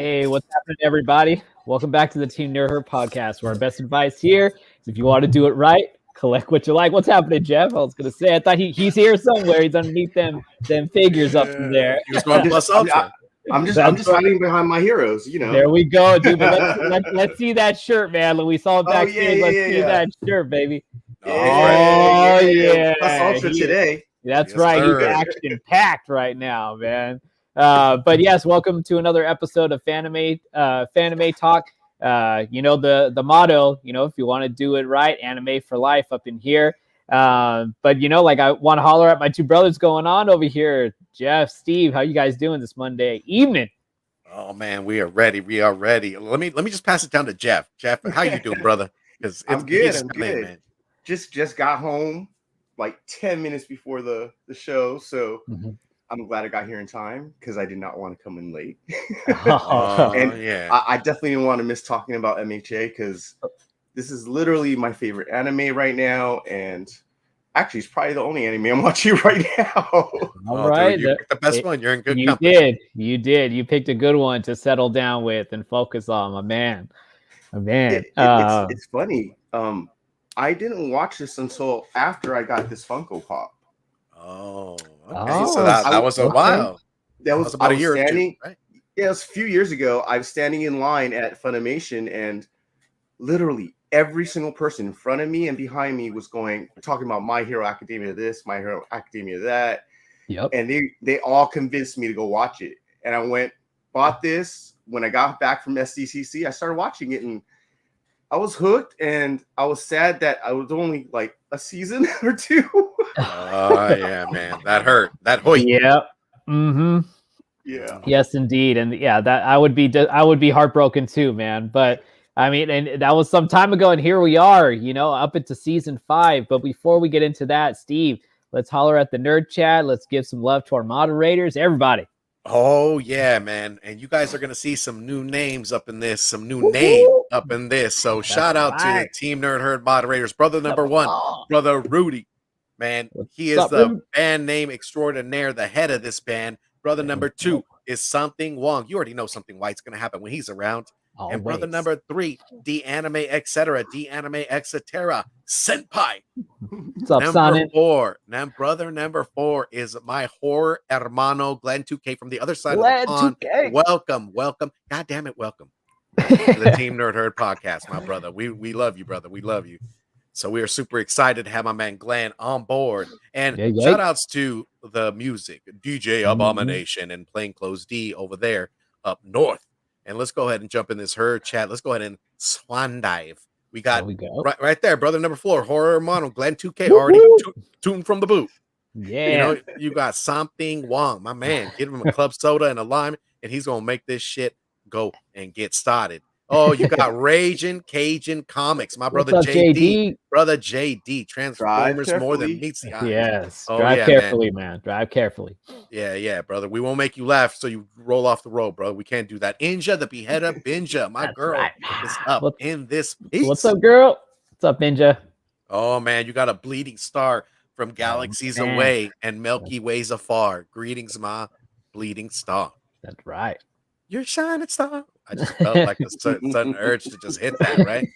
Hey, what's happening, everybody? Welcome back to the Team Nerd Herd podcast, where our best advice here is if you want to do it right, collect what you like. What's happening, Jeff? I was going to say, I thought he's here somewhere. He's underneath them figures up in there. He was going plus ultra. I'm just hiding behind my heroes, you know. There we go, dude. But let's see that shirt, man. We saw it backstage. Let's see that shirt, baby. Yeah. Plus ultra today. That's right. He's action packed right now, man. But yes, welcome to another episode of FANime Talk. You know the motto. You know, if you want to do it right, anime for life up in here. But you know, like I want to holler at my two brothers going on over here, Jeff, Steve. How you guys doing this Monday evening? Oh man, we are ready. We are ready. Let me just pass it down to Jeff. Jeff, how you doing, brother? Because I'm good. I'm good. Man. Just got home like 10 minutes before the show, so. Mm-hmm. I'm glad I got here in time because I did not want to come in late. I definitely didn't want to miss talking about MHA because this is literally my favorite anime right now. And actually, it's probably the only anime I'm watching right now. All right. Dude, you picked the best one. You're in good company. You did. You picked a good one to settle down with and focus on, my man. It's funny. I didn't watch this until after I got this Funko Pop. Oh, okay. So that was a while. That was about a year or two, right? Yeah, it was a few years ago. I was standing in line at Funimation, and literally every single person in front of me and behind me was talking about My Hero Academia this, My Hero Academia that. Yep. And they all convinced me to go watch it. And I bought this. When I got back from SDCC, I started watching it, and I was hooked, and I was sad that I was only like a season or two. Oh yeah, man, that hurt. That hurt. Yeah. Mm-hmm. Yeah. Yes, indeed, and yeah, that I would be heartbroken too, man. But I mean, and that was some time ago, and here we are, you know, up into season 5. But before we get into that, Steve, let's holler at the nerd chat. Let's give some love to our moderators, everybody. Oh yeah, man, and you guys are gonna see some new names up in this, So shout out to the Team Nerd Herd moderators. Brother number 1, Brother Rudy, man, he is the band name extraordinaire, the head of this band. Brother number 2 is Something Wong. You already know something white's gonna happen when he's around. Always. And brother number 3, D-Anime Etc. Senpai. What's up, Sonnen? Brother number 4 is my horror hermano, Glenn 2K from the other side of the pond. 2K. Welcome. God damn it, welcome to the Team Nerd Herd podcast, my brother. We love you, brother. We love you. So we are super excited to have my man Glenn on board. And shout outs to the music, DJ Abomination and Plainclothes D over there up north. And let's go ahead and jump in this herd chat. Let's go ahead and swan dive. We got right there, brother number 4, horror hermano, Glenn 2K, already tuned from the boot. Yeah. You know, you got Something Wong, my man. Give him a club soda and a lime, and he's going to make this shit go and get started. Oh, you got Raging Cajun Comics, my brother JD. Brother JD, Transformers more than meets the eye. Yes, drive carefully, man. Drive carefully. Yeah, brother. We won't make you laugh, so you roll off the road, bro. We can't do that. Inja, the beheader, Binja, my girl, is up in this piece. What's up, girl? What's up, Ninja? Oh, man, you got a bleeding star from galaxies away and Milky Ways afar. Greetings, my bleeding star. That's right. You're shining star. I just felt like a sudden urge to just hit that, right?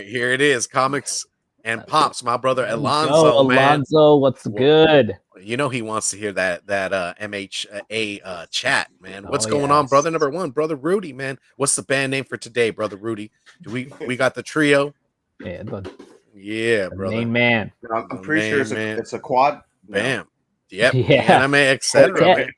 Here it is, comics and pops. My brother Alonzo, man. Alonzo, what's good? You know he wants to hear that MHA chat, man. What's going on, brother number 1, Brother Rudy, man? What's the band name for today, Brother Rudy? We got the trio? Yeah, the brother. Main man. I'm pretty sure it's a quad. Bam. Yep. Yeah. Anime, etc.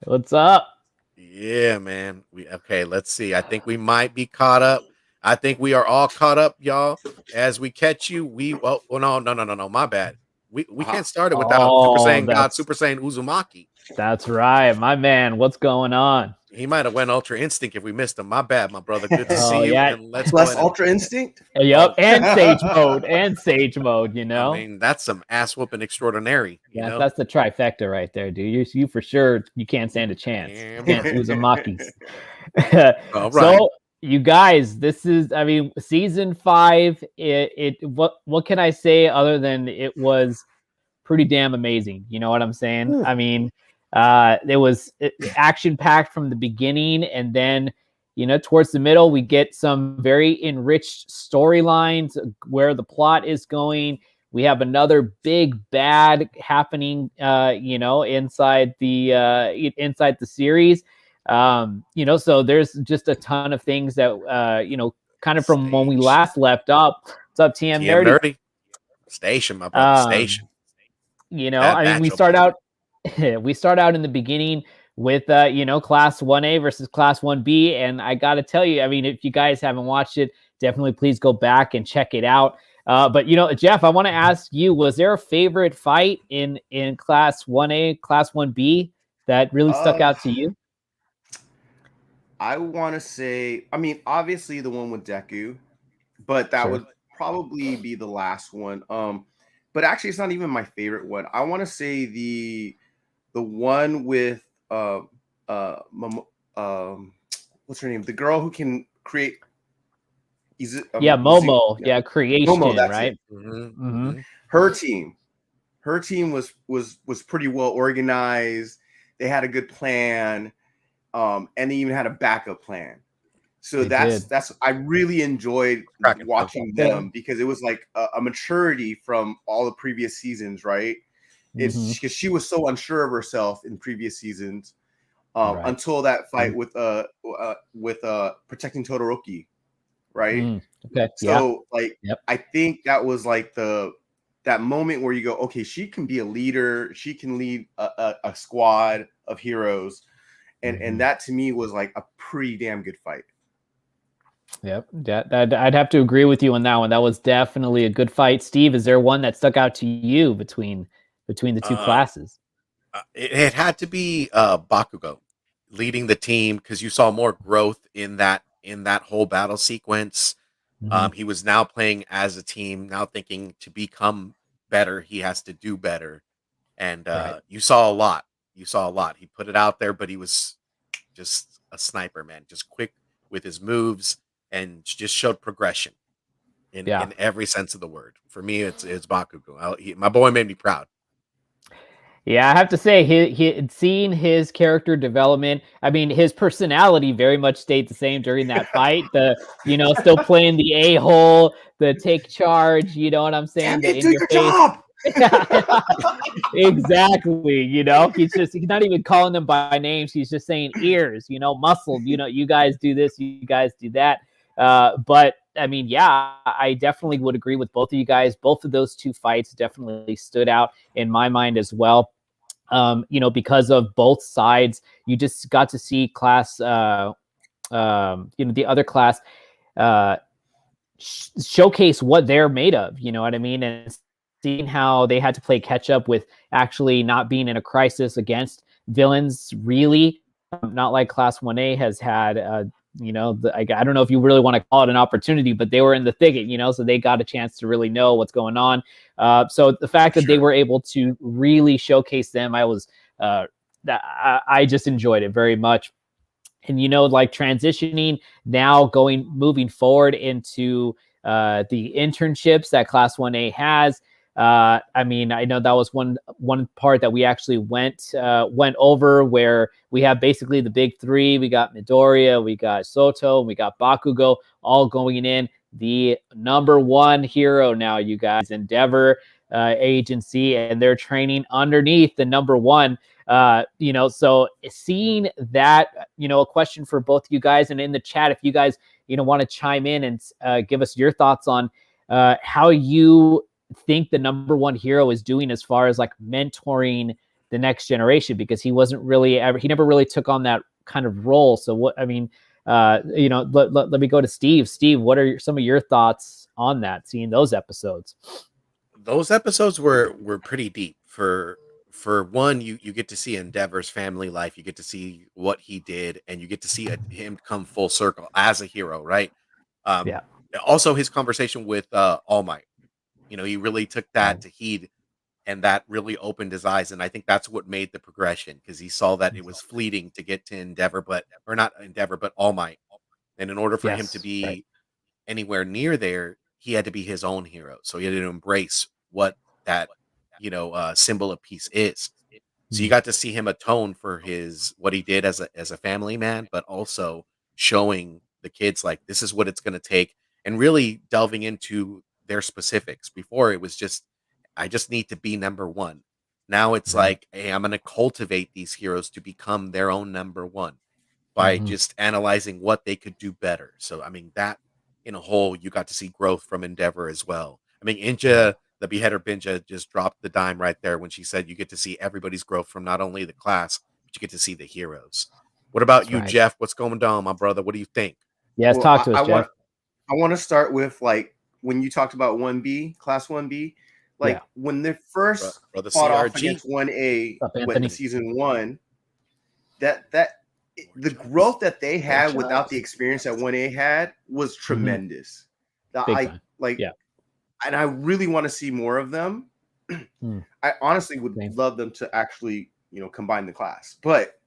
What's up? Yeah, man. Let's see. I think we might be caught up. I think we are all caught up, y'all. As we catch you, no, my bad. We can't start it without Super Saiyan God, Super Saiyan Uzumaki. That's right, my man. What's going on? He might have went Ultra Instinct if we missed him. My bad, my brother. Good to see you. Yeah. And let's plus Ultra Instinct. Yep, and Sage mode. You know, I mean, that's some ass whooping extraordinary. You know? That's the trifecta right there, dude. You for sure you can't stand a chance against Uzumakis. All right. So you guys, this is, I mean, season 5. What can I say other than it was pretty damn amazing? You know what I'm saying? I mean. It was action packed from the beginning, and then towards the middle we get some very enriched storylines where the plot is going. We have another big bad happening, inside the series. So there's just a ton of things that kind of from when we last left up. What's up, TM Nerdy? Station, my brother, station. I mean, we start out in the beginning with class 1A versus class 1B, and I got to tell you, I mean, if you guys haven't watched it, definitely please go back and check it out. But Jeff, I want to ask you, was there a favorite fight in class 1A, class 1B that really stuck out to you? I want to say, I mean, obviously the one with Deku, but that would probably be the last one. But actually, it's not even my favorite one. I want to say the one with what's her name? The girl who can create. Is it? Momo. Yeah, creation. Momo, that's right. Her team was pretty well organized. They had a good plan, and they even had a backup plan. So that's I really enjoyed watching them because it was like a maturity from all the previous seasons, right? It's because she was so unsure of herself in previous seasons until that fight with protecting Todoroki, right? Okay. So I think that was like that moment where you go, okay, she can be a leader, she can lead a squad of heroes, and that to me was like a pretty damn good fight. Yep, I'd have to agree with you on that one. That was definitely a good fight. Steve, is there one that stuck out to you between the two classes? It had to be Bakugo leading the team because you saw more growth in that whole battle sequence. He was now playing as a team, now thinking to become better, he has to do better. And you saw a lot. He put it out there, but he was just a sniper, man. Just quick with his moves and just showed progression in every sense of the word. For me, it's Bakugo. My boy made me proud. Yeah, I have to say, he seeing his character development. I mean, his personality very much stayed the same during that fight. Still playing the a-hole, the take charge. You know what I'm saying? Damn, do your job. Exactly. He's not even calling them by names. He's just saying ears. Muscle. You guys do this. You guys do that. But I mean, yeah, I definitely would agree with both of you guys. Both of those two fights definitely stood out in my mind as well. Because of both sides, you just got to see class, the other class, showcase what they're made of. You know what I mean? And seeing how they had to play catch up with actually not being in a crisis against villains, really. Not like class 1A has had, I don't know if you really want to call it an opportunity, but they were in the thicket, so they got a chance to really know what's going on. So the fact that they were able to really showcase them, I just enjoyed it very much. And, like transitioning now moving forward into the internships that class 1A has. I mean, I know that was one part that we actually went over, where we have basically the big three. We got Midoriya, we got Soto, we got Bakugo, all going in. The number one hero now, you guys, Endeavor agency, and they're training underneath the number one. So seeing that, a question for both of you guys, and in the chat, if you guys, want to chime in and give us your thoughts on how you think the number one hero is doing as far as like mentoring the next generation, because he never really took on that kind of role. So let me go to Steve. Steve, what are some of your thoughts on that, seeing those episodes? Those episodes were pretty deep. For one, you get to see Endeavor's family life, you get to see what he did, and you get to see him come full circle as a hero, right? Also his conversation with All Might. He really took that to heed, and that really opened his eyes. And I think that's what made the progression, because he saw that it was fleeting to get to Endeavor, but All Might. And in order for him to be anywhere near there, he had to be his own hero. So he had to embrace what that, symbol of peace is. So you got to see him atone for what he did as a family man, but also showing the kids like this is what it's going to take, and really delving into their specifics. Before it was just I just need to be number one. Now it's like, hey, I'm going to cultivate these heroes to become their own number one by just analyzing what they could do better. So I mean that in a whole, you got to see growth from Endeavor as well. I mean, Inja, the beheader Binja, just dropped the dime right there when she said you get to see everybody's growth from not only the class, but you get to see the heroes. What about you, Jeff? What's going on, my brother? What do you think? Yes, talk to us, Jeff. I want to start with like when you talked about 1B, class 1B, like when they first fought off against 1A in season 1, that the growth that they had without the experience that 1A had was tremendous. And I really want to see more of them. I honestly would love them to actually, combine the class, but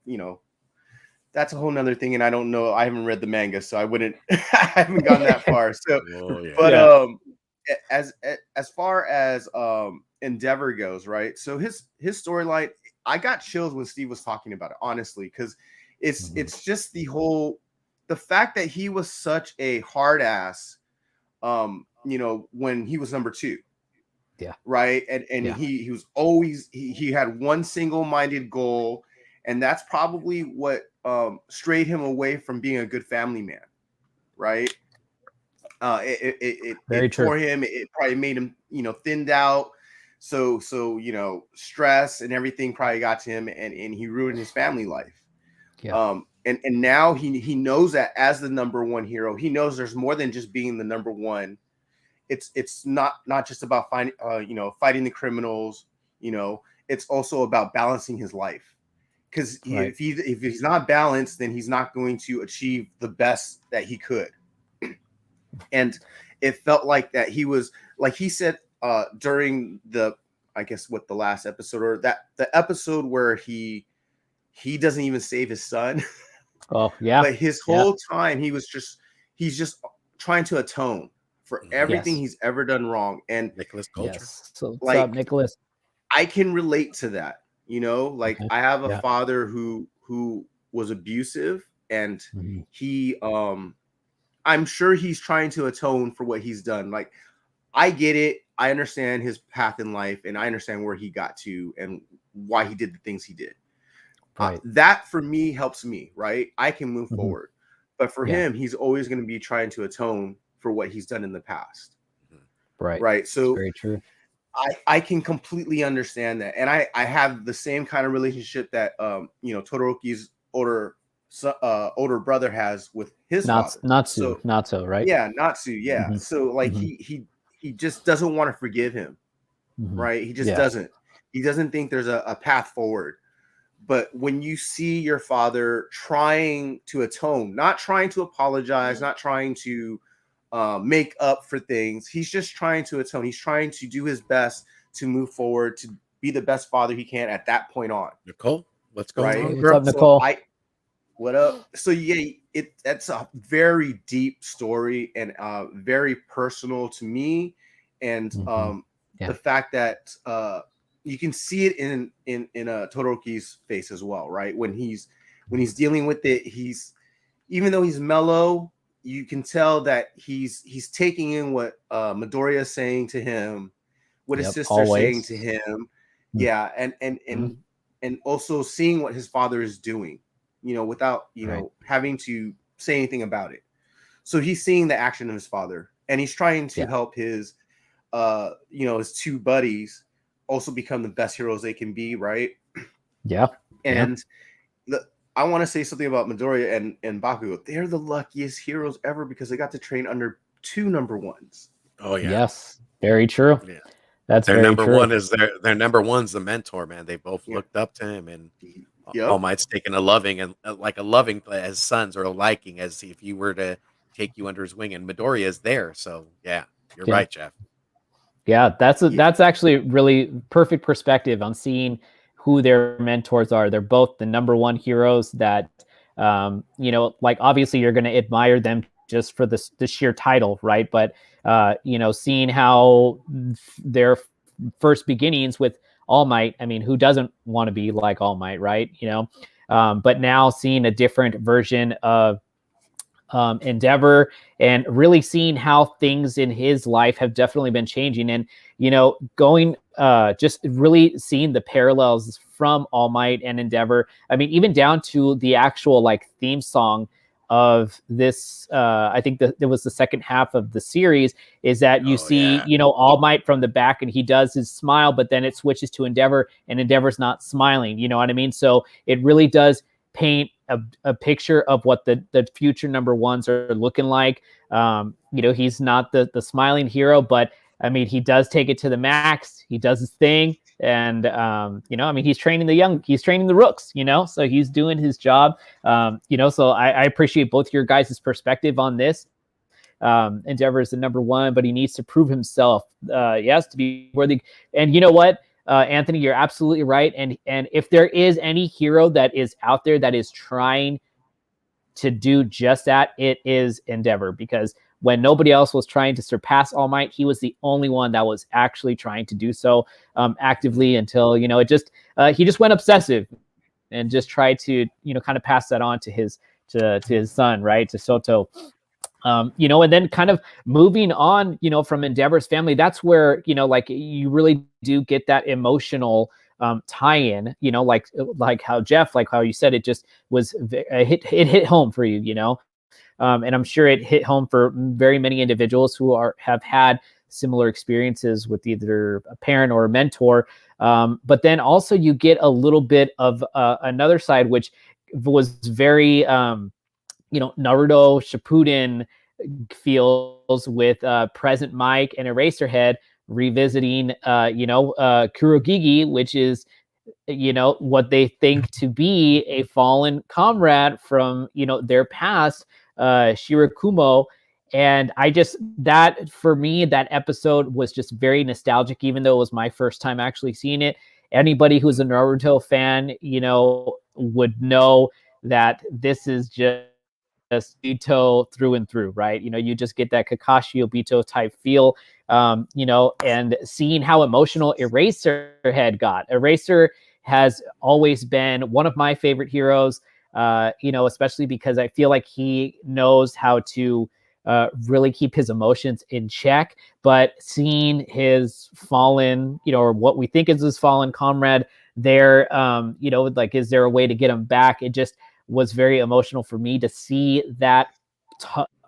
that's a whole nother thing. And I don't know, I haven't read the manga, so I haven't gone that far. So, as far as Endeavor goes, right? So his storyline, I got chills when Steve was talking about it, honestly, because it's just the fact that he was such a hard ass, when he was number 2. Yeah. Right. And he was always, he had one single-minded goal. And that's probably what strayed him away from being a good family man. Right. It tore him. It probably made him, thinned out. So, stress and everything probably got to him, and he ruined his family life. Yeah. And now he knows that as the number 1 hero, he knows there's more than just being the number 1. It's not just about fighting the criminals. It's also about balancing his life, because if he's not balanced, then he's not going to achieve the best that he could. And it felt like that he was, like he said during the last episode, or the episode where he doesn't even save his son. Oh yeah. But his whole time he's just trying to atone for everything he's ever done wrong. And Nicholas Culture. Yes. So what's up, Nicholas? I can relate to that. I have a father who was abusive, and he I'm sure he's trying to atone for what he's done. Like, I get it. I understand his path in life, and I understand where he got to and why he did the things he did. That for me helps me, right? I can move forward. But for him, he's always going to be trying to atone for what he's done in the past. Right. So very true. I can completely understand that. And I have the same kind of relationship that Todoroki's older brother has with his father. Natsu, right? Yeah, Natsu, yeah. So like he just doesn't want to forgive him. Right? He just doesn't. He doesn't think there's a path forward. But when you see your father trying to atone, not trying to apologize, not trying to make up for things, he's just trying to atone. He's trying to do his best to move forward, to be the best father he can at that point on. Nicole, what's going on? What's up, Nicole? What up? So that's a very deep story, and very personal to me. And the fact that you can see it in Todoroki's face as well, right? When he's dealing with it, even though he's mellow, you can tell that he's taking in what Midoriya is saying to him, what his sister's saying to him, and also seeing what his father is doing, without having to say anything about it. So he's seeing the action of his father, and he's trying to help his his 2 buddies also become the best heroes they can be, right? Yeah. And I want to say something about Midoriya and Bakugo. They're the luckiest heroes ever because they got to train under 2 number 1s. Oh yeah. Yes. Very true. Yeah. That's their very number true. one is their number 1's the mentor, man. They both looked up to him, and All Might's taken a loving as sons, or a liking as if you were to take you under his wing, and Midoriya is there. So yeah, you're right, Jeff. Yeah, that's actually really perfect perspective on seeing who their mentors are. They're both the number 1 heroes that, obviously you're going to admire them just for the sheer title, right? But, seeing how their first beginnings with All Might. I mean, who doesn't want to be like All Might, right? But now seeing a different version of Endeavor, and really seeing how things in his life have definitely been changing, and going just really seeing the parallels from All Might and Endeavor. I mean, even down to the actual like theme song of this. I think that it was the second half of the series. Is that you see, All Might from the back, and he does his smile, but then it switches to Endeavor, and Endeavor's not smiling. You know what I mean? So it really does paint a picture of what the future number ones are looking like. He's not the smiling hero, but I mean, he does take it to the max. He does his thing. And, I mean, he's training the rooks, so he's doing his job. So I appreciate both your guys' perspective on this. Endeavor is the number one, but he needs to prove himself, to be worthy. And you know what? Anthony, you're absolutely right. And if there is any hero that is out there that is trying to do just that, it is Endeavor, because when nobody else was trying to surpass All Might, he was the only one that was actually trying to do so actively, until he just went obsessive and just tried to kind of pass that on to his son, right, to Soto. And then kind of moving on, from Endeavor's family, that's where, like you really do get that emotional tie-in, like how Jeff, like how you said, it just was, it hit home for you, and I'm sure it hit home for very many individuals who have had similar experiences with either a parent or a mentor. But then also you get a little bit of another side, which was very, Naruto Shippuden feels, with Present Mike and Eraserhead revisiting, Kurogigi, which is, what they think to be a fallen comrade from, their past, Shirakumo. And for me, that episode was just very nostalgic, even though it was my first time actually seeing it. Anybody who's a Naruto fan, would know that this is just Obito through and through, right? You just get that Kakashi Obito type feel, and seeing how emotional Eraserhead got. Eraser has always been one of my favorite heroes, especially because I feel like he knows how to really keep his emotions in check. But seeing his fallen, or what we think is his fallen comrade there, like, is there a way to get him back? It just was very emotional for me to see that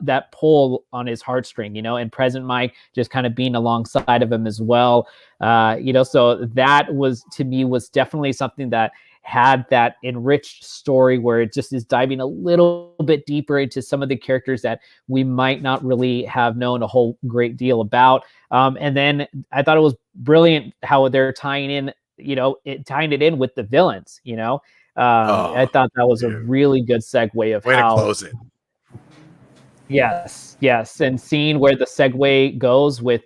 that pull on his heartstring, and Present Mike just kind of being alongside of him as well. So that was, to me, was definitely something that had that enriched story, where it just is diving a little bit deeper into some of the characters that we might not really have known a whole great deal about. And then I thought it was brilliant how they're tying it in with the villains, I thought that was a really good segue of way how to close it. Yes, and seeing where the segue goes with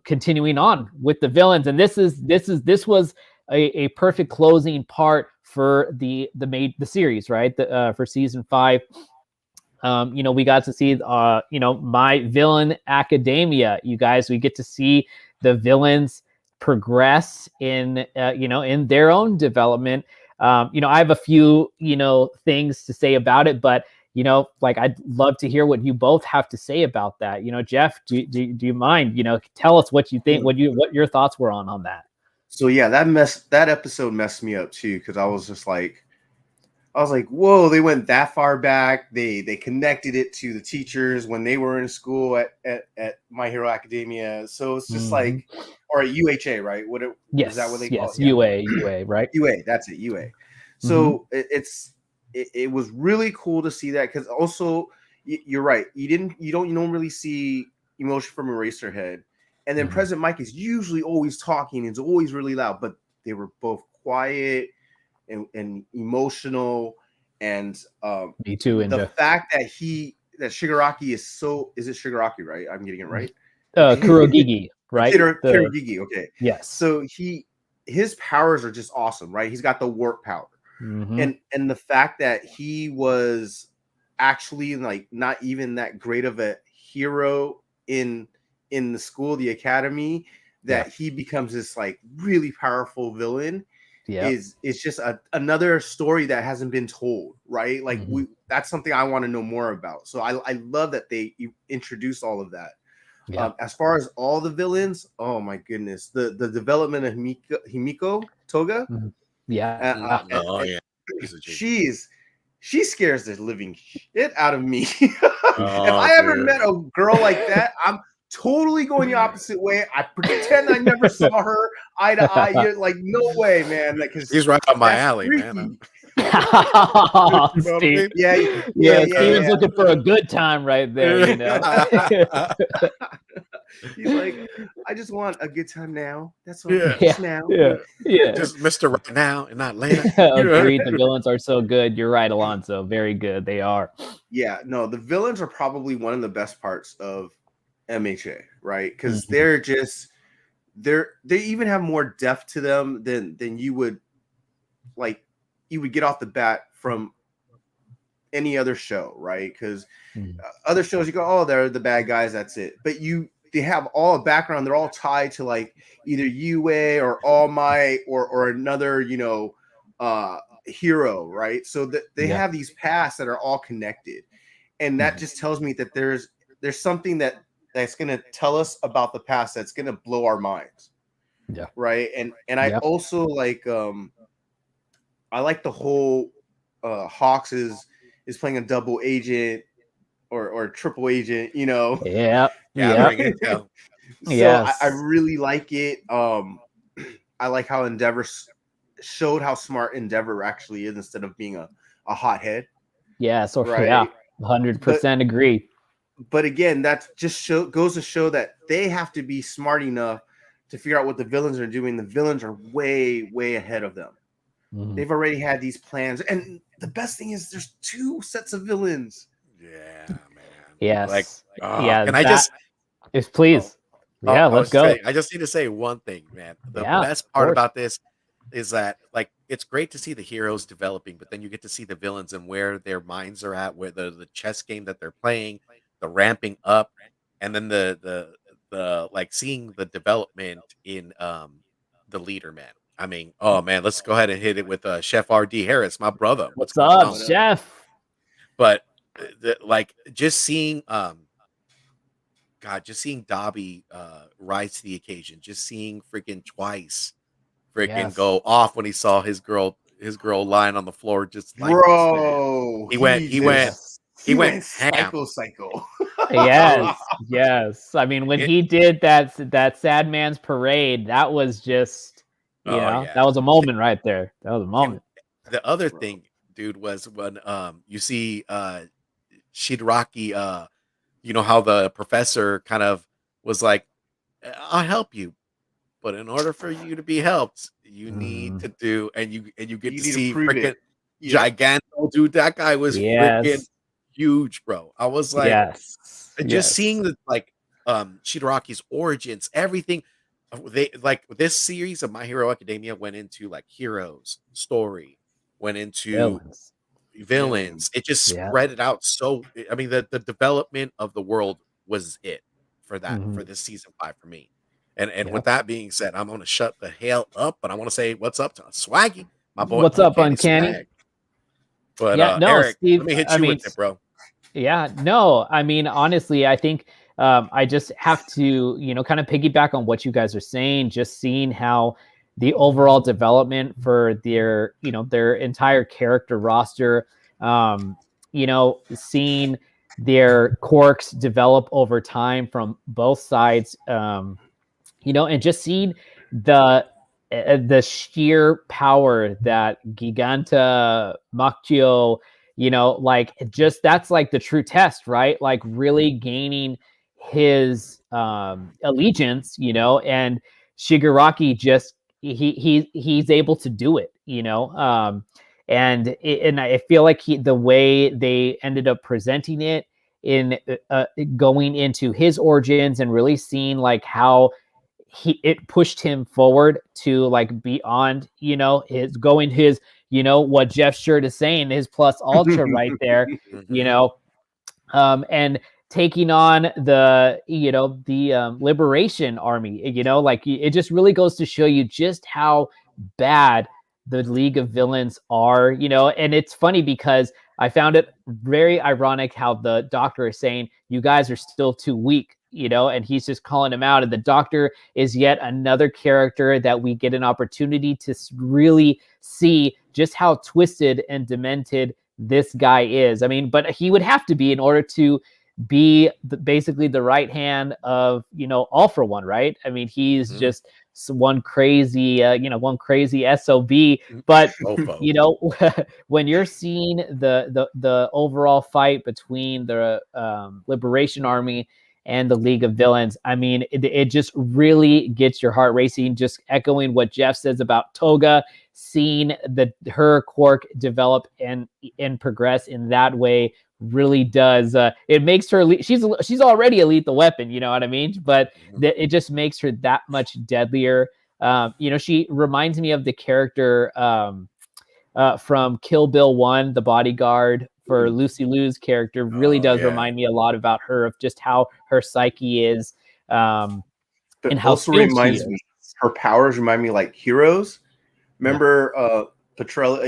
continuing on with the villains, and this was a perfect closing part for the series, right? For season 5. We got to see My Villain Academia. You guys, we get to see the villains progress in in their own development. I have a few things to say about it, but like, I'd love to hear what you both have to say about that. Jeff, do you mind? Tell us what you think, what your thoughts were on that. So yeah, that episode messed me up too, because I was like, whoa, they went that far back. They connected it to the teachers when they were in school at My Hero Academia. So it's just like, or at UHA, right? Is that what they call it? Yeah. UA, right? UA, that's it, UA. So it was really cool to see that, because also you're right. You don't really see emotion from Eraserhead, and then Present Mike is usually always talking. It's always really loud, but they were both quiet and emotional, and me too. The fact that Shigaraki is it Shigaraki, right? I'm getting it right. Kurogigi, right? Kurogigi, okay. Yes. So his powers are just awesome, right? He's got the warp power. And the fact that he was actually like not even that great of a hero in the school, the academy, that he becomes this like really powerful villain is just another story that hasn't been told, right? Like that's something I want to know more about. So I love that they introduced all of that. As far as all the villains, oh my goodness, the development of Himiko Toga, she scares the living shit out of me. If I ever met a girl like that, I'm totally going the opposite way. I pretend I never saw her eye to eye. You're like, no way, man. Like, he's right up my alley, freaky. man. Steve. Yeah. Steven's looking for a good time right there, you know. He's like, I just want a good time now. That's all. Just now. Just Mr. Right now and not later. Agreed. The villains are so good. You're right, Alonso. Very good. They are. Yeah, no, the villains are probably one of the best parts of MHA, right? Because they even have more depth to them than you would get off the bat from any other show, right? Because other shows you go, oh, they're the bad guys, that's it. But they have all a background. They're all tied to like either UA or All Might or another, hero, right? So that they have these paths that are all connected, and that just tells me that there's something that's going to tell us about the past that's going to blow our minds, right? And I also like I like the whole Hawks is playing a double agent or triple agent, So I really like it. I like how Endeavor showed how smart Endeavor actually is instead of being a hothead. Yeah, so right? 100% agree. But again, that just goes to show that they have to be smart enough to figure out what the villains are doing. The villains are way, way ahead of them. They've already had these plans. And the best thing is there's 2 sets of villains. Yeah, man. Yes. Like, please. Let's go. I just need to say one thing, man. The best part about this is that, like, it's great to see the heroes developing, but then you get to see the villains and where their minds are at, where the chess game that they're playing, the ramping up, and then the like seeing the development in the leader, man. I mean, oh man, let's go ahead and hit it with Chef R.D. Harris, my brother. What's up, Chef? But just seeing just seeing Dobby rise to the occasion, just seeing freaking Twice go off when he saw his girl lying on the floor, just like, bro, he went psycho. yes. I mean, when he did that Sad Man's Parade, that was just that was a moment right there. That was a moment. And the other thing, dude, was when you see Shigaraki, how the professor kind of was like, I'll help you, but in order for you to be helped, you need to do, and you get to see freaking Giganto, dude. That guy was freaking huge, bro. I was like, just seeing the Shigaraki's origins, everything. They like this series of My Hero Academia went into like heroes, story, went into villains. It just spread it out. So I mean, the development of the world was it for that for this season 5 for me. And with that being said, I'm gonna shut the hell up, but I want to say what's up to Swaggy, my boy. What's up, Uncanny? Swag. But Eric, Steve, let me hit you with it, bro. Yeah, no, I mean, honestly, I think I just have to, kind of piggyback on what you guys are saying, just seeing how the overall development for their entire character roster, seeing their quirks develop over time from both sides, and just seeing the sheer power that Giganta Makio, that's like the true test, right? Like really gaining his allegiance, and Shigaraki just he's able to do it, and I feel like the way they ended up presenting it in going into his origins and really seeing like how it pushed him forward to like beyond, his what Jeff's shirt is saying, his plus ultra right there, and taking on the Liberation Army. Like it just really goes to show you just how bad the League of Villains are. And it's funny because I found it very ironic how the Doctor is saying you guys are still too weak. And he's just calling him out. And the Doctor is yet another character that we get an opportunity to really see just how twisted and demented this guy is. I mean, but he would have to be in order to be basically the right hand of, All For One, right? I mean, he's just one crazy SOB. But when you're seeing the overall fight between the Liberation Army and the League of Villains, I mean, it just really gets your heart racing. Just echoing what Jeff says about Toga, seeing her quirk develop and progress in that way really does. It makes her she's already a lethal weapon, you know what I mean? But it just makes her that much deadlier. She reminds me of the character from Kill Bill 1, the bodyguard for Lucy Liu's character. Really does remind me a lot about her, of just how her psyche is. But and how also reminds me, her powers remind me like Heroes. Remember Petrella,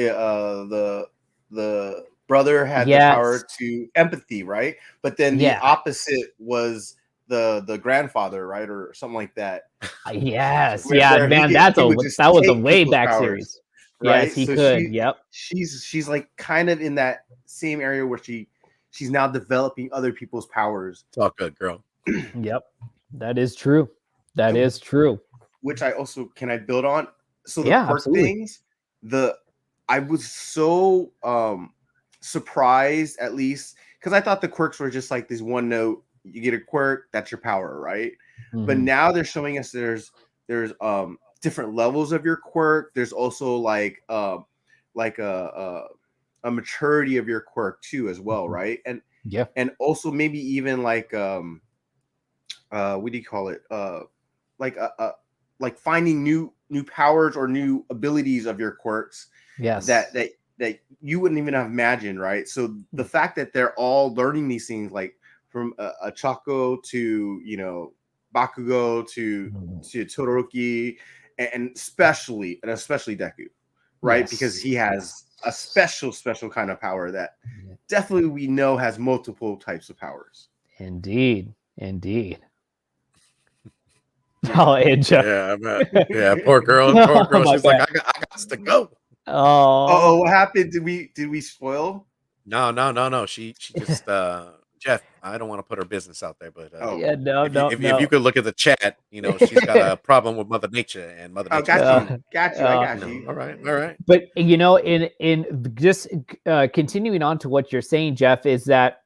the brother had the power to empathy, right? But then the opposite was the grandfather, right? Or something like that. Yes. Where man, that was a way back series. Right? Yes, he could. She's like kind of in that same area where she's now developing other people's powers. It's all good, girl. Yep. That is true. That is true. Which I also can I build on? So the quirk things, I was so surprised, at least, because I thought the quirks were just like this one note. You get a quirk, that's your power, right? But now they're showing us there's different levels of your quirk. There's also like a maturity of your quirk too, as well, right? And and also maybe even like what do you call it? Like finding new powers or new abilities of your quirks. Yes. That you wouldn't even have imagined, right? So the fact that they're all learning these things, like from a Chaco to Bakugo to Todoroki, and especially Deku, right? Yes. Because he has a special kind of power that definitely we know has multiple types of powers. Indeed. Oh, Inja. Yeah, poor girl. She's like, I got to go. Oh, what happened? Did we spoil? No. She just Jeff, I don't want to put her business out there, but if you could look at the chat, she's got a problem with Mother Nature and Mother Nature. Got you. I got you. All right. But in just continuing on to what you're saying, Jeff, is that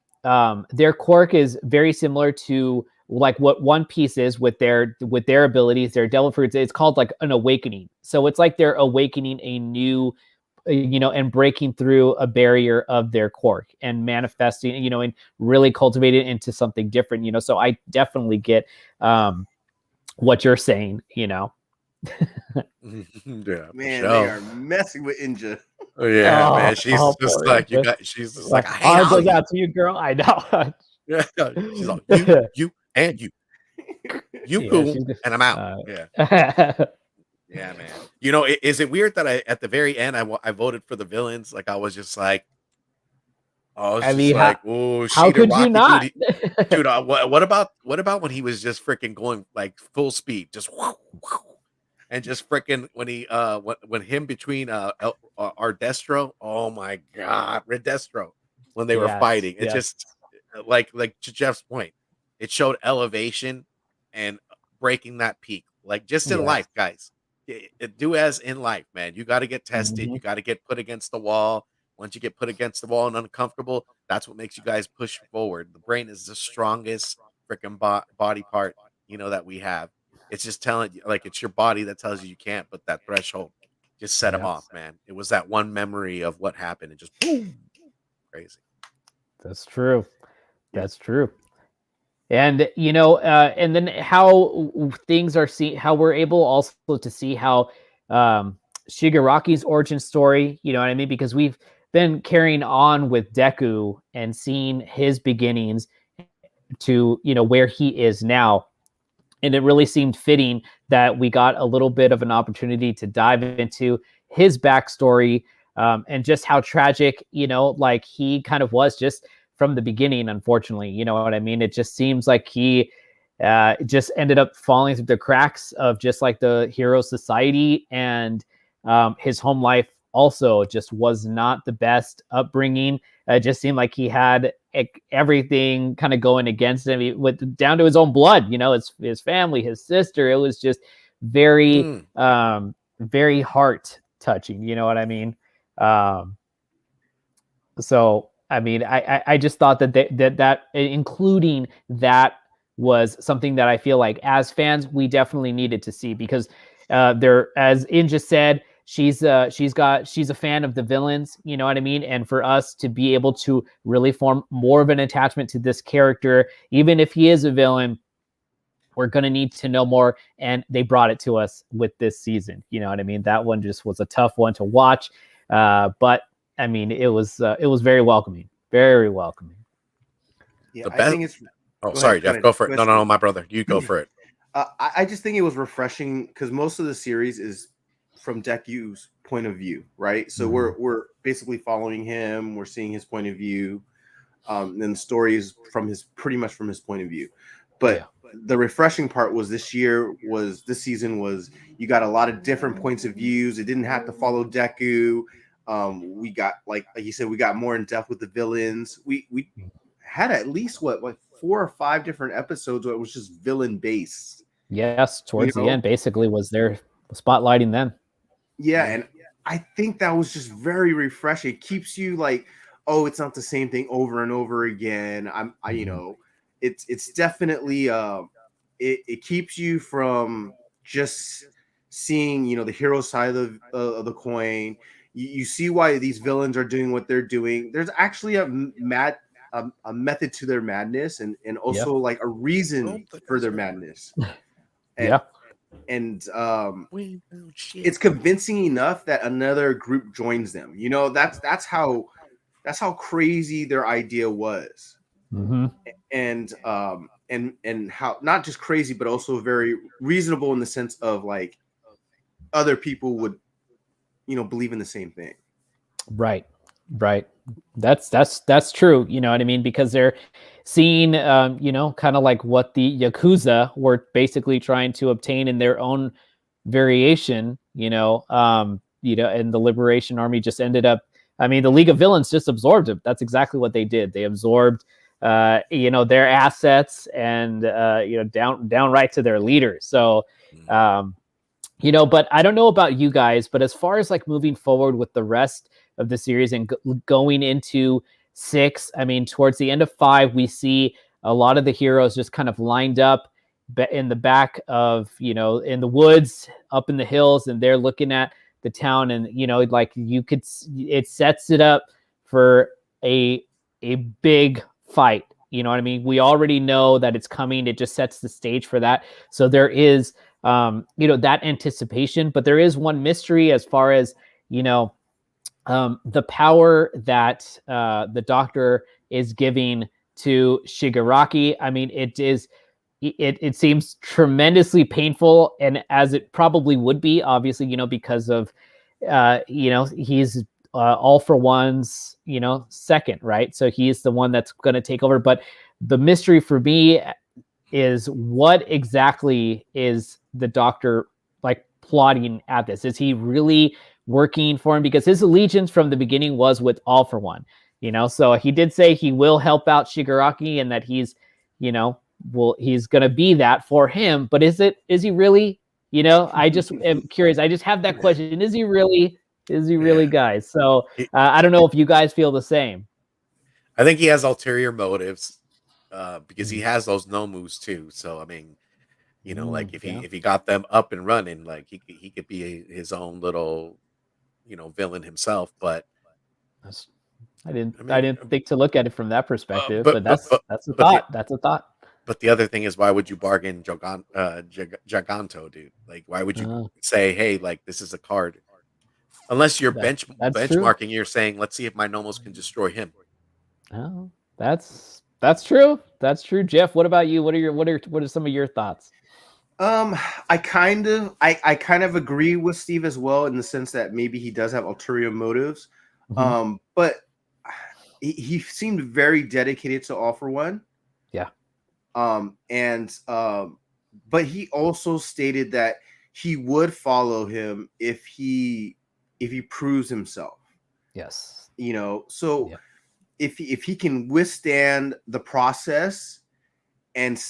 their quirk is very similar to like what One Piece is with their abilities, their devil fruits. It's called like an awakening. So it's like they're awakening a new, and breaking through a barrier of their quirk and manifesting, and really cultivating it into something different. So I definitely get what you're saying. Yeah, man, they are messing with Inja. Oh yeah, man. She's just like you got. She's just like, I goes out to you, girl. I know. Yeah, she's like you and you cool, and I'm out. Yeah, man. Is it weird that at the very end I voted for the villains? Like I was just like, oh, how could you not, dude? What about when he was just freaking going like full speed, just and just freaking when he when him between our Destro, oh my god, Red Destro, when they were fighting, it just like to Jeff's point, it showed elevation and breaking that peak, like just in life, guys. Do as in life, man. You got to get tested. You got to get put against the wall. Once you get put against the wall and uncomfortable, that's what makes you guys push forward. The brain is the strongest freaking body part, that we have. It's just telling you, like, it's your body that tells you can't, but that threshold just set him off, man. It was that one memory of what happened. It just boom, crazy. That's true. And and then how things are seen, how we're able also to see how Shigaraki's origin story, you know what I mean? Because we've been carrying on with Deku and seeing his beginnings, to where he is now. And it really seemed fitting that we got a little bit of an opportunity to dive into his backstory, and just how tragic, like he kind of was just from the beginning, unfortunately. You know what I mean? It just seems like he just ended up falling through the cracks of just like the hero society, and his home life also just was not the best upbringing. It just seemed like he had everything kind of going against him, with down to his own blood. His family, his sister. It was just very, very heart touching. You know what I mean? So I mean, I just thought that including that was something that I feel like as fans we definitely needed to see, because there, as In just said, she's a fan of the villains, you know what I mean? And for us to be able to really form more of an attachment to this character, even if he is a villain, we're going to need to know more. And they brought it to us with this season. You know what I mean? That one just was a tough one to watch. But I mean, it was very welcoming, very welcoming. Yeah, I think it's. Oh, sorry, Jeff. Go for it. No, my brother. You go for it. I just think it was refreshing because most of the series is from Deku's point of view, right? So we're basically following him. We're seeing his point of view. And the story is pretty much from his point of view. But the refreshing part was this season was you got a lot of different points of views. It didn't have to follow Deku. We got, like you said, we got more in depth with the villains. We had at least 4 or 5 different episodes where it was just villain based. Yes, towards the end, basically was there spotlighting them. Yeah, and I think that was just very refreshing. It keeps you like, oh, it's not the same thing over and over again. It's definitely it keeps you from just seeing the hero side of the coin. You see why these villains are doing what they're doing. There's actually a method to their madness, and also like a reason for their madness. And it's convincing enough that another group joins them. That's how crazy their idea was. And how not just crazy, but also very reasonable in the sense of like other people would believe in the same thing. Right. That's true. You know what I mean? Because they're seeing, kind of like what the Yakuza were basically trying to obtain in their own variation, and the Liberation Army just ended up, I mean, the League of Villains just absorbed it. That's exactly what they did. They absorbed, their assets and, downright to their leaders. So, but I don't know about you guys, but as far as like moving forward with the rest of the series and going into 6, I mean, towards the end of 5, we see a lot of the heroes just kind of lined up in the back of, in the woods, up in the hills, and they're looking at the town, and, like it sets it up for a big fight. You know what I mean? We already know that it's coming. It just sets the stage for that. So there is, that anticipation, but there is one mystery as far as, the power that the Doctor is giving to Shigaraki. I mean, it seems tremendously painful, and as it probably would be, obviously, because of, he's All For One's, second, right? So he's the one that's going to take over. But the mystery for me is what exactly is the Doctor like plotting at this? Is he really working for him? Because his allegiance from the beginning was with All For One, so he did say he will help out Shigaraki and that he's, he's going to be that for him. But is he really, I just am curious. I just have that question. Is he really, guys? So I don't know if you guys feel the same. I think he has ulterior motives because he has those nomus too. So, I mean, like if he got them up and running, like he could be his own little, villain himself. But I didn't think to look at it from that perspective. But that's a thought. That's a thought. But the other thing is, why would you bargain Giganto, dude? Like, why would you say, hey, like this is a card? Unless you're benchmarking, true. You're saying, let's see if my Nomos can destroy him. Oh, that's true. That's true. Jeff, what about you? What are some of your thoughts? I kind of agree with Steve as well, in the sense that maybe he does have ulterior motives. But he seemed very dedicated to All For One. Yeah. But he also stated that he would follow him if he proves himself. Yes. You know, so if he can withstand the process and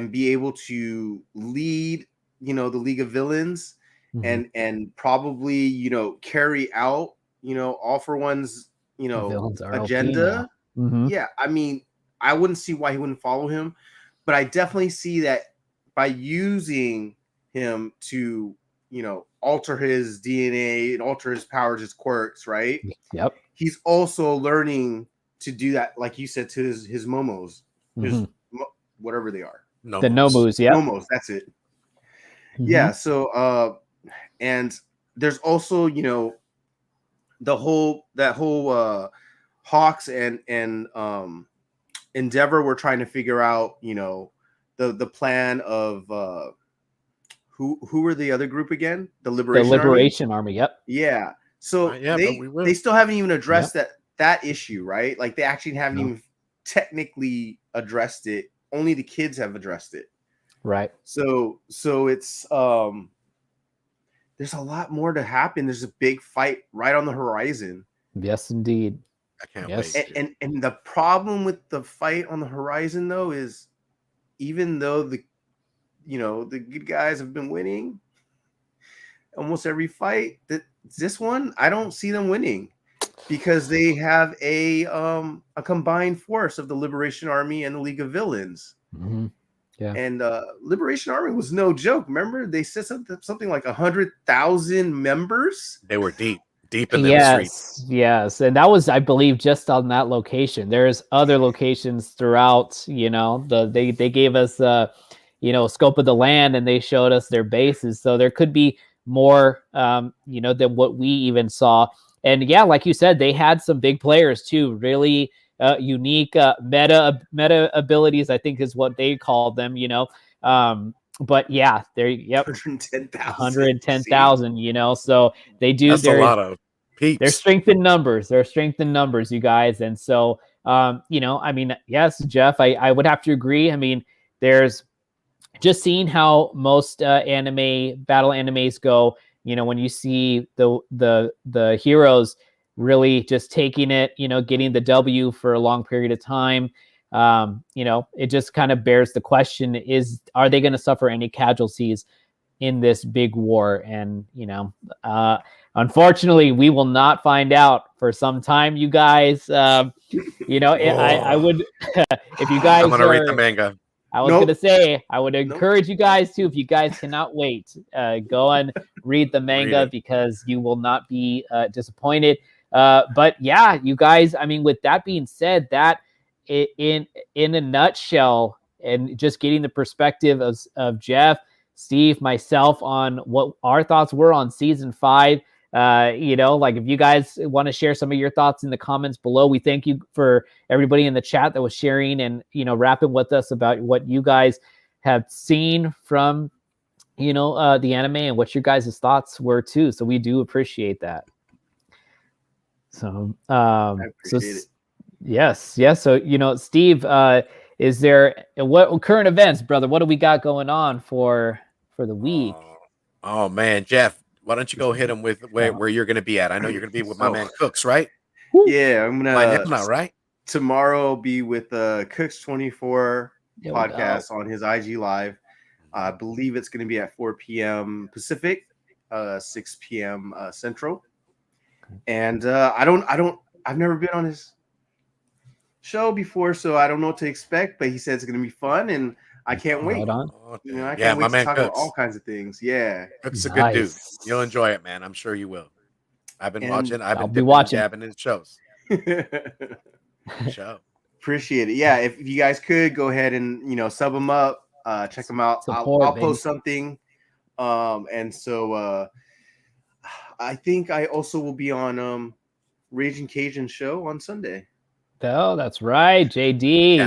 be able to lead, you know, the League of Villains, and probably, you know, carry out, you know, All For One's, you know, agenda. Yeah, I mean, I wouldn't see why he wouldn't follow him, but I definitely see that by using him to, you know, alter his DNA and alter his powers, his quirks, right? Yep. He's also learning to do that, like you said, to his momos, his whatever they are. The Nomos, yeah. Nomos, that's it. Yeah, so and there's also, you know, that whole Hawks and Endeavor were trying to figure out, you know, the plan of who were the other group again? The Liberation Army. Yep. Yeah. So they still haven't even addressed that issue, right? Like, they actually haven't even technically addressed it. Only the kids have addressed it. Right. So it's there's a lot more to happen. There's a big fight right on the horizon. Yes, indeed. I can't wait. And the problem with the fight on the horizon, though, is even though the good guys have been winning almost every fight, this one I don't see them winning, because they have a combined force of the Liberation Army and the League of Villains. Yeah. And Liberation Army was no joke. Remember, they said something like 100,000 members. They were deep in the streets. Yes, and that was, I believe, just on that location. There's other locations throughout. You know, they gave us you know, scope of the land, and they showed us their bases. So there could be more, you know, than what we even saw. And yeah, like you said, they had some big players too. Really unique meta abilities, I think is what they called them. You know, but yeah, they're 110,000. You know, so they do. That's a lot of peeps. They're strength in numbers. They're strength in numbers, you guys. And so, you know, I mean, yes, Jeff, I would have to agree. I mean, there's just seeing how most battle animes go. You know, when you see the heroes really just taking it, you know, getting the W for a long period of time, you know, it just kind of bears the question: are they going to suffer any casualties in this big war? And you know, unfortunately, we will not find out for some time, you guys. You know, I would if you guys I'm gonna read the manga. I was gonna say, I would encourage you guys to, if you guys cannot wait, go and read the manga, because you will not be disappointed. But yeah, you guys, I mean, with that being said, that in a nutshell, and just getting the perspective of Jeff, Steve, myself, on what our thoughts were on season 5. You know, like, if you guys want to share some of your thoughts in the comments below, we thank you for everybody in the chat that was sharing and, you know, rapping with us about what you guys have seen from, you know, the anime, and what your guys' thoughts were too. So we do appreciate that. So, I appreciate it. Yes. So, you know, Steve, is there what current events, brother? What do we got going on for the week? Oh man, Jeff, why don't you go hit him with where you're going to be at? I know you're going to be with my man Cooks, right? Yeah, I'm gonna right? Tomorrow be with Cooks 24 podcast on his IG Live. I believe it's going to be at 4 p.m. Pacific, 6 p.m. Central. And I've never been on his show before, so I don't know what to expect. But he said it's going to be fun, and I can't wait. You know, I can't wait to talk about all kinds of things. Yeah, Cooks a good dude. You'll enjoy it, man. I'm sure you will. I've been watching. I've been dabbing in his shows. Show. Appreciate it. Yeah, if you guys could go ahead and, you know, sub them up, check them out. I'll post something. And so I think I also will be on Raging Cajun show on Sunday. Oh, that's right, JD.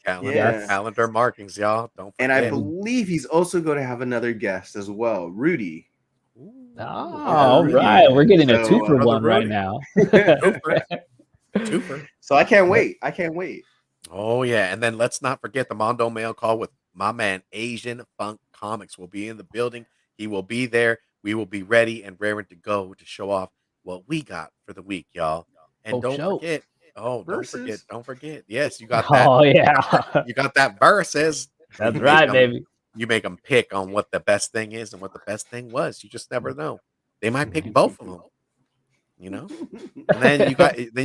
Calendar markings, y'all. Don't forget. And I believe he's also going to have another guest as well, Rudy. All right, we're getting a 2-for-1 right now. Twofer. So I can't wait. I can't wait. Oh yeah, and then let's not forget the Mondo Mail Call with my man Asian Funk Comics will be in the building. He will be there. We will be ready and raring to go to show off what we got for the week, y'all. And don't forget. Yes, you got that. Oh yeah, you got that verses. That's right, baby. You make them pick on what the best thing is and what the best thing was. You just never know. They might pick both of them. You know, and then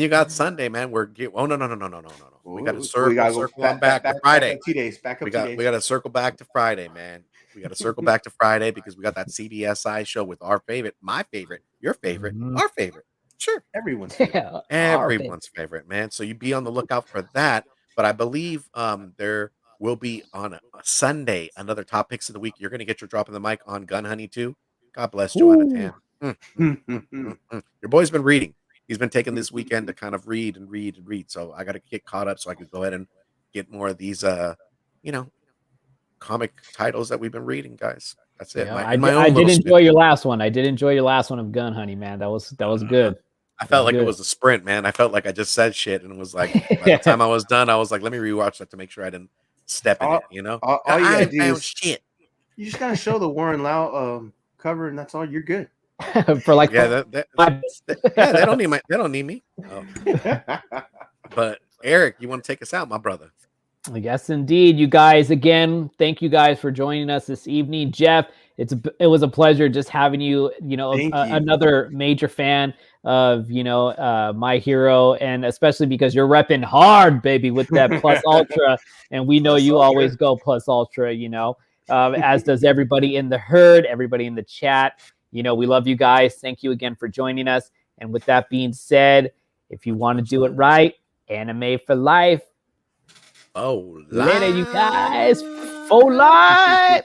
you got Sunday, man. No. We got to circle on back to Friday. 2 days. Back up. We got to circle back to Friday, man. We got to circle back to Friday because we got that CBSI show with our favorite, my favorite, your favorite, our favorite. Sure, everyone's favorite, man. So you be on the lookout for that. But I believe there will be on a Sunday another top picks of the week. You're going to get your drop in the mic on Gun Honey too. God bless Joanna Tan. Your boy's been reading. He's been taking this weekend to kind of read. So I got to get caught up so I could go ahead and get more of these, comic titles that we've been reading, guys. That's it. Yeah, I did enjoy your last one. I did enjoy your last one of Gun Honey, man. That was good. I felt like it was a sprint, man. I felt like I just said shit and it was like by the time I was done, I was like, let me rewatch that to make sure I didn't step in it. You know, all you gotta do is shit. You just gotta show the Warren Lau cover, and that's all. You're good. For like they don't need me. Oh. But Eric, you want to take us out, my brother? Yes, indeed. You guys, again, thank you guys for joining us this evening. Jeff, it was a pleasure just having you, another major fan of, My Hero, and especially because you're repping hard, baby, with that Plus Ultra, and we know you always go Plus Ultra, as does everybody in the herd, everybody in the chat. We love you guys. Thank you again for joining us. And with that being said, if you want to do it right, anime for life. Oh, later, you guys. For life.